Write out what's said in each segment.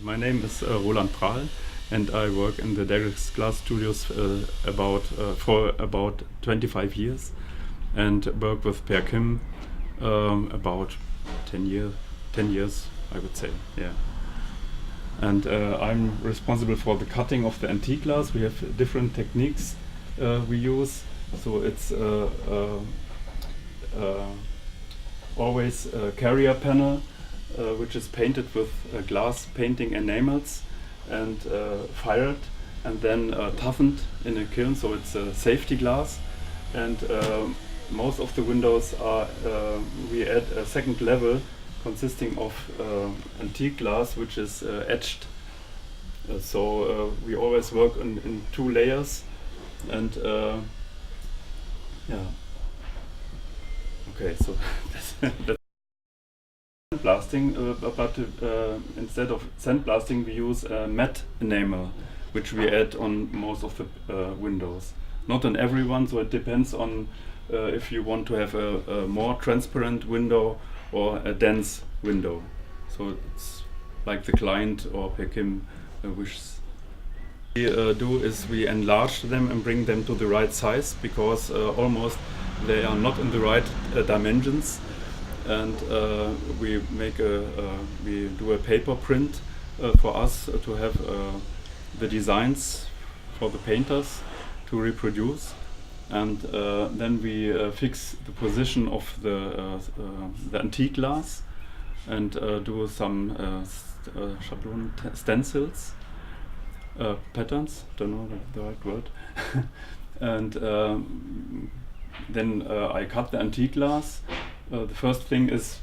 My name is Roland Prahl, and I work in the Derix glass studios for about 25 years, and work with Per Kim about 10 years, I would say. Yeah. And I'm responsible for the cutting of the antique glass. We have different techniques we use. So it's always a carrier panel, which is painted with glass painting enamels and fired and then toughened in a kiln, so it's a safety glass. And most of the windows are, we add a second level consisting of antique glass, which is etched. So we always work in two layers, and yeah. Okay, so that's sandblasting, but instead of sandblasting we use matte enamel, which we add on most of the windows. Not on every one, so it depends on if you want to have a more transparent window or a dense window. So it's like the client or Per Kim wishes. What we do is we enlarge them and bring them to the right size, because almost they are not in the right dimensions. And we do a paper print for us to have the designs for the painters to reproduce, and then we fix the position of the antique glass and do some schablon stencils, patterns. Don't know the right word. And then I cut the antique glass. The first thing is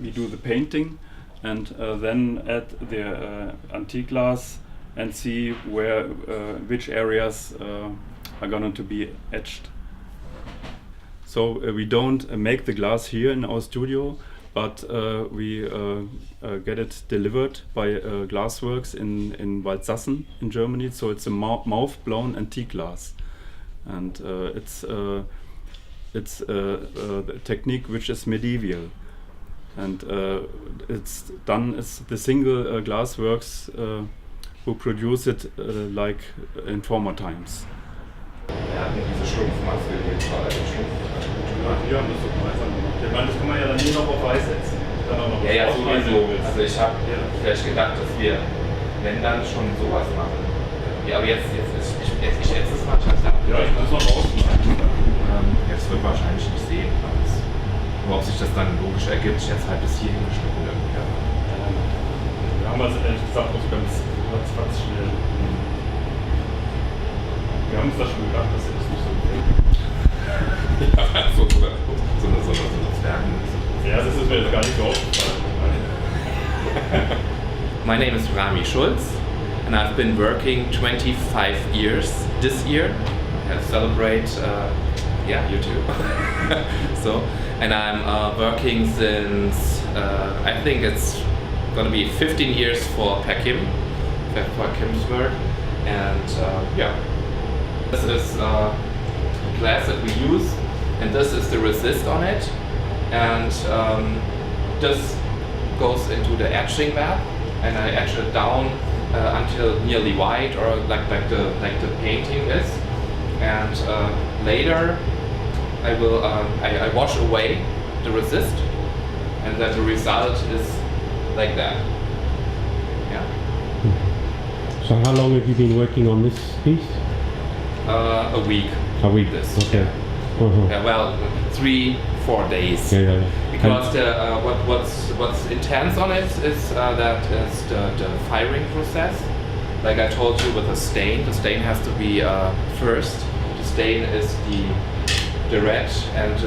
we do the painting, and then add the antique glass and see which areas are going to be etched. So we don't make the glass here in our studio, but we get it delivered by Glassworks in Waldsassen in Germany. So it's a mouth-blown antique glass, and it's the technique which is medieval, and it's done as the single Glassworks who produce it like in former times. Er hat mir diese Schlumpfmaske gegeben, war der Schlumpf. Ja, wir haben das so gemeinsam gemacht. Ich meine, das kann man ja dann hier noch auf weiß setzen. Ja, sowieso. Also ich habe vielleicht gedacht, dass wir, wenn dann, schon sowas machen. Ja, aber jetzt ich schätze es mal. Ja, ich muss noch rausmachen. Jetzt wird wahrscheinlich nicht sehen, aber ob sich das dann logisch ergibt, ich jetzt halt bis hierhin geschnitten. Ja. Wir haben also ehrlich gesagt auch ganz schnell. Wir haben uns da schon gedacht, dass ihr das nicht so gefällt. Ja, so eine Zwergen. Ja, das ist mir jetzt gar nicht so aufgefallen. My name is Rami Schulz, and I've been working 25 years this year. I celebrate, you too. So, and I'm working since I think it's gonna be 15 years for Per Kim's work, and this is glass that we use, and this is the resist on it, and this goes into the etching bath, and I etch it down until nearly white, or like the painting is, and later I will I wash away the resist, and then the result is like that. Yeah. So how long have you been working on this piece? A week. A week. This. Okay. Yeah, well, 3-4 days. Yeah. Because what's intense on it is that it's the firing process. Like I told you with the stain has to be first. The stain is the red and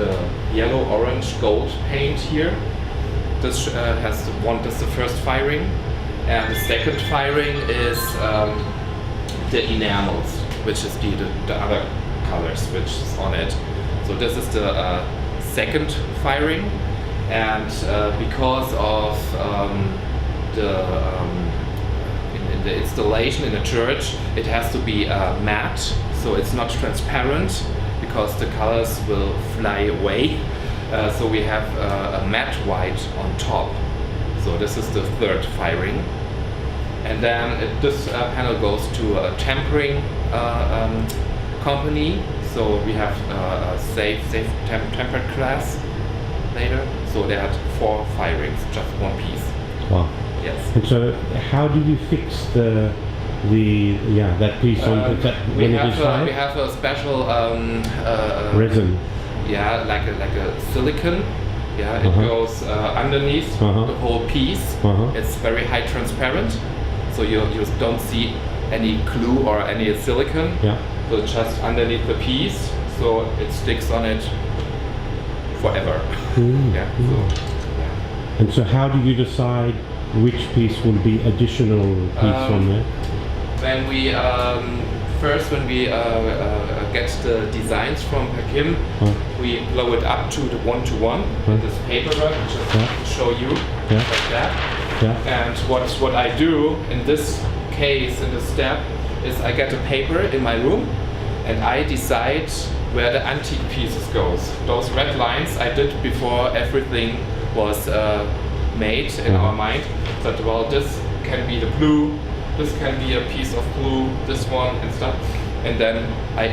yellow, orange, gold paint here. This that's the first firing, and the second firing is the enamels, which is the other colors which is on it. So this is the second firing, and because of in the installation in the church, it has to be matte, so it's not transparent, because the colors will fly away. So we have a matte white on top. So this is the third firing. and then this panel goes to a tempering company. So we have a safe tempered glass later. So they had 4 firings, just one piece. Wow. Yes. And so, how do you fix that piece on We when it is high? we have a special Resin. Yeah, like a silicon. Yeah, it goes underneath the whole piece. It's very high transparent, so you don't see any glue or any silicon. Yeah. So just underneath the piece, so it sticks on it forever. Yeah. So, yeah. And so, how do you decide which piece will be additional piece on there? When we get the designs from Hakim, we blow it up to the 1:1 in this paperwork, just to show you like that. Yeah. And what I do in this case, in this step, is I get a paper in my room and I decide where the antique pieces goes. Those red lines I did before everything was made in our mind. That well, this can be the blue, this can be a piece of blue, this one and stuff. And then I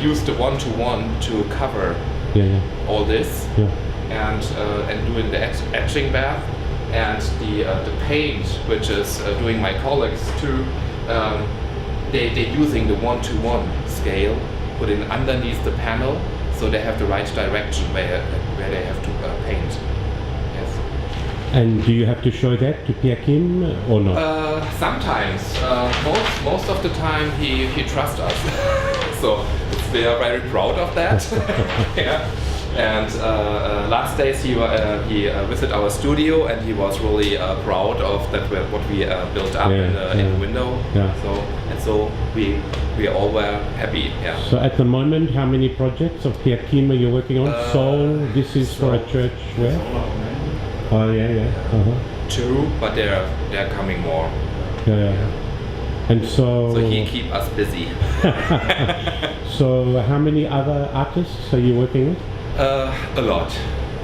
use the 1:1 to cover all this and doing the etching bath. And the paint, which is doing my colleagues too, they're using the 1:1 scale, put it underneath the panel, so they have the right direction where they have to paint. Yes. And do you have to show that to Pierre Kim or not? Sometimes. Most of the time he trusts us, so we are very proud of that. Yeah. And last days he visited our studio and he was really proud of that what we built up in the window. Yeah. So we all were happy. Yeah. So at the moment, how many projects of Pierre Kim are you working on? Soul. This is for a church where? Oh yeah. 2, but they're coming more. Yeah. And so he keep us busy. So how many other artists are you working with? A lot.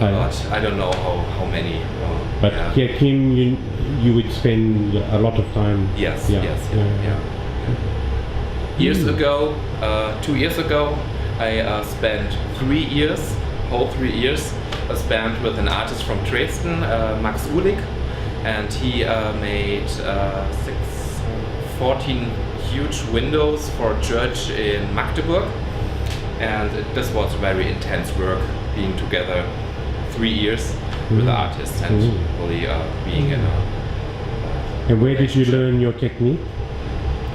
I don't know how many. But Pierre Kim, you would spend a lot of time. Yes. Years ago, 2 years ago, I spent 3 years, whole 3 years, spent with an artist from Dresden, Max Uhlig, and he made 14 huge windows for a church in Magdeburg. And this was very intense work, being together 3 years with the artists and really being in a. And where did you learn your technique?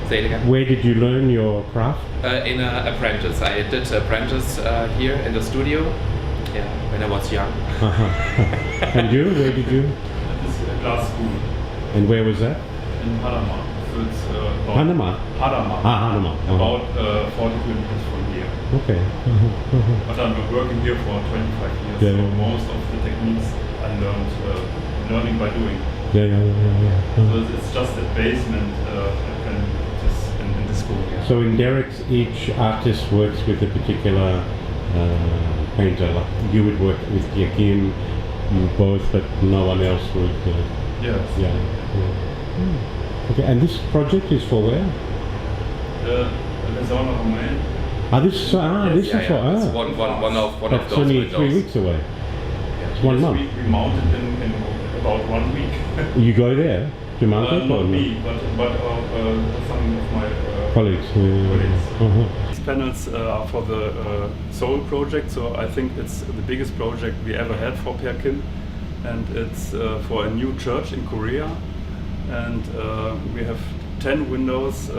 Say it again. Where did you learn your craft? In an apprentice. I did apprentice here in the studio. Yeah, when I was young. And you? Where did you? This is a glass school. And where was that? In Panama. So it's Panama. Panama. About 40 kilometers from here. Okay. But I'm working here for 25 years, so most of the techniques I learned learning by doing. Yeah. So it's just a basement in the school. Yeah. So in Derix, each artist works with a particular painter. Like you would work with Pierre Kim, you both, but no one else would. Yes. Yeah. Okay, and this project is for where? The Sauna Romain. This is for It's one of That's those only windows. 3 weeks away. It's 1 month. We mounted in about 1 week. You go there to mount it? Not me, but some of my colleagues. These panels are for the Soul project, so I think it's the biggest project we ever had for Pierre Kim, and it's for a new church in Korea, and we have 10 windows,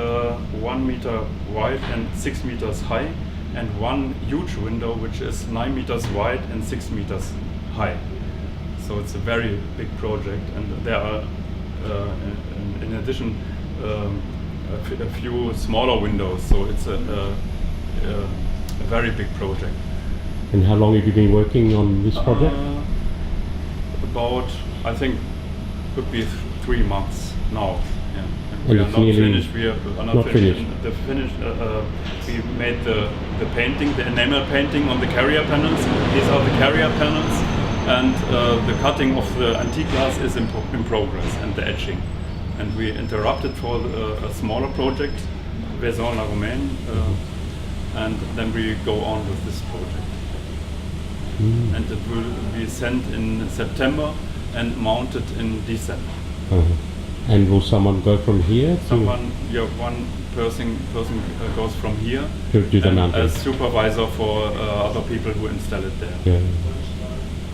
1 meter wide and 6 meters high, and one huge window which is 9 meters wide and 6 meters high. So it's a very big project, and there are in addition a few smaller windows, so it's a very big project. And how long have you been working on this project? About, I think, could be 3 months now. Yeah. And We are it's not nearly finished. We are not finished. We made the painting, the enamel painting on the carrier panels. These are the carrier panels, and the cutting of the antique glass is in progress, and the etching. And we interrupted for a smaller project, Vaison la Romaine, and then we go on with this project. And it will be sent in September and mounted in December. And will someone go from here? One person goes from here To do the and mounting. as supervisor for other people who install it there. Yeah.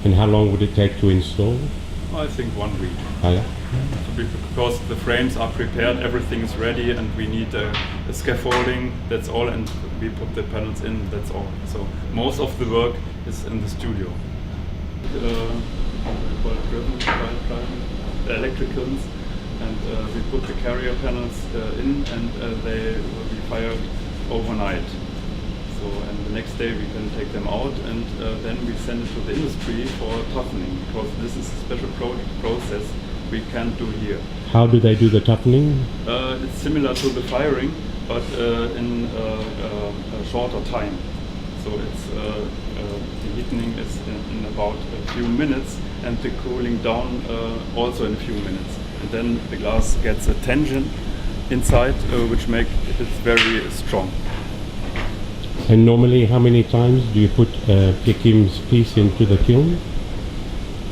And how long would it take to install? I think 1 week. Oh, yeah. Because the frames are prepared, everything is ready, and we need a scaffolding, that's all, and we put the panels in, that's all. So most of the work is in the studio. The electricals, and we put the carrier panels in, and they will be fired overnight. So, and the next day we can take them out, and then we send it to the industry for toughening, because this is a special process we can't do here. How do they do the toughening? It's similar to the firing, but in a shorter time. So it's the heating is in about a few minutes, and the cooling down also in a few minutes. And then the glass gets a tension inside, which makes it very strong. And normally, how many times do you put Piekim's piece into the kiln?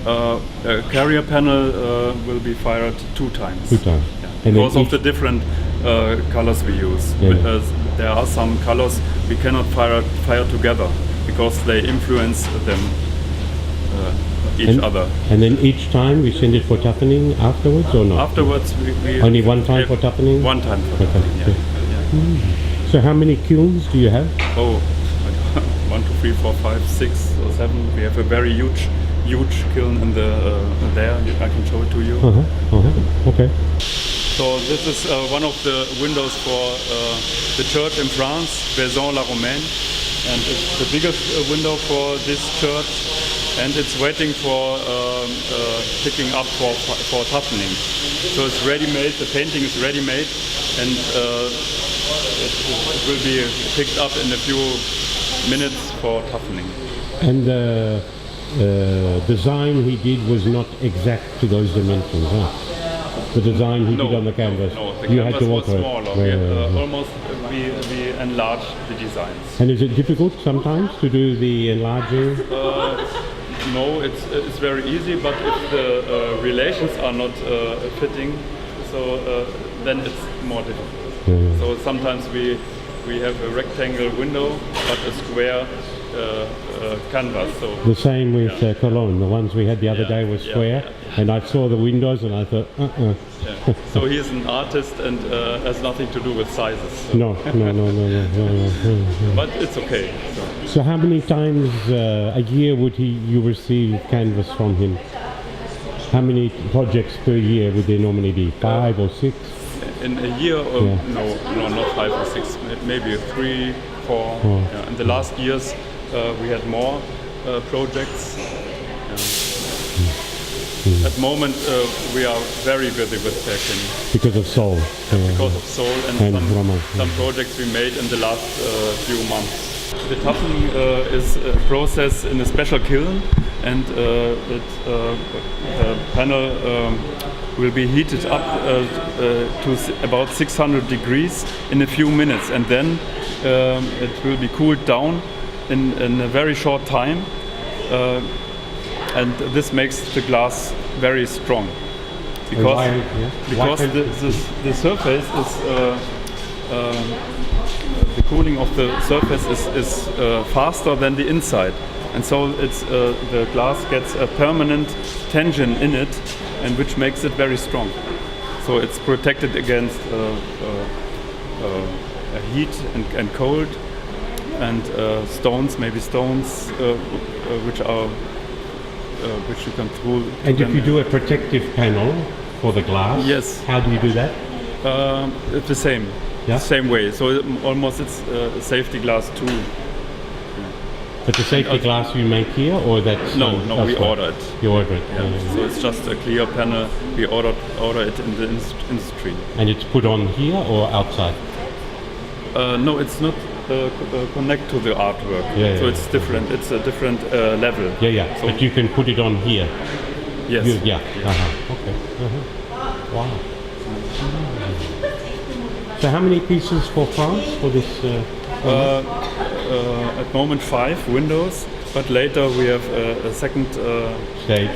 A carrier panel will be fired 2 times. 2 times. Yeah. And Because then of the different colors we use. Yeah. Because there are some colors we cannot fire together because they influence them each other. And then each time we send it for toughening afterwards or not? Afterwards, we Only one time for toughening? One time for Okay. toughening. Yeah. So how many kilns do you have? Oh, 1, 2, 3, 4, 5, 6 or 7. We have a very huge kiln in the there. I can show it to you. Okay. So this is one of the windows for the church in France, Vaison la Romaine, and it's the biggest window for this church, and it's waiting for picking up for toughening. So it's ready-made. The painting is ready-made, and it will be picked up in a few minutes for toughening. And the design he did was not exact to those dimensions, huh? The design he did on the canvas. No, the you canvas had to was alter smaller. it. We enlarged the designs. And is it difficult sometimes to do the enlarging? No, it's very easy, but if the relations are not fitting, so then it's more difficult. So sometimes we have a rectangle window, but a square canvas. So The same with Cologne. The ones we had the other day were square, and I saw the windows and I thought, yeah. So he's an artist and has nothing to do with sizes. So. No. But it's okay. So how many times a year would you receive canvas from him? How many projects per year would there normally be? 5 or 6? In a year, no, not 5 or 6. Maybe 3, 4. Yeah. In the last years, we had more projects. At the moment, we are very busy with Perkin. Because of Seoul. Because of Seoul and some projects we made in the last few months. The toughening is a process in a special kiln, and the panel will be heated up to about 600 degrees in a few minutes, and then it will be cooled down in a very short time, and this makes the glass very strong because the surface is the cooling of the surface is faster than the inside, and so it's the glass gets a permanent tension in it, and which makes it very strong. So it's protected against heat and cold, and stones, which you can throw. And if you do a protective panel for the glass, yes. How do you do that? It's the same. Yeah? Same way. So almost it's a safety glass too. But the safety glass you make here, or that's no, we order it. You order it. Yeah. So it's just a clear panel. We order it in the industry. And it's put on here or outside? No, it's not connect to the artwork. Yeah, so yeah. it's different. It's a different level. Yeah, yeah. So But you can put it on here. yes. Yeah. Okay. Wow. So how many pieces for France for this? At moment 5 windows, but later we have a second Stage.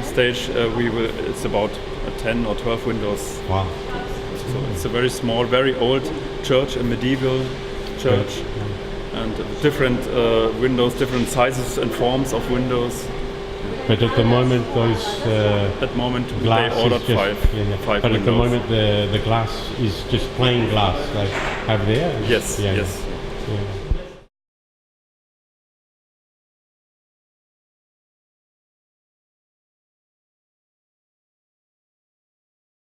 stage. It's about 10 or 12 windows. Wow. So it's a very small, very old church, a medieval church, and different windows, different sizes and forms of windows. But at the moment, those At the moment, glass they ordered is just, five But windows. at the moment, the glass is just plain glass, like have there. Yes, Yeah, yes. Yeah.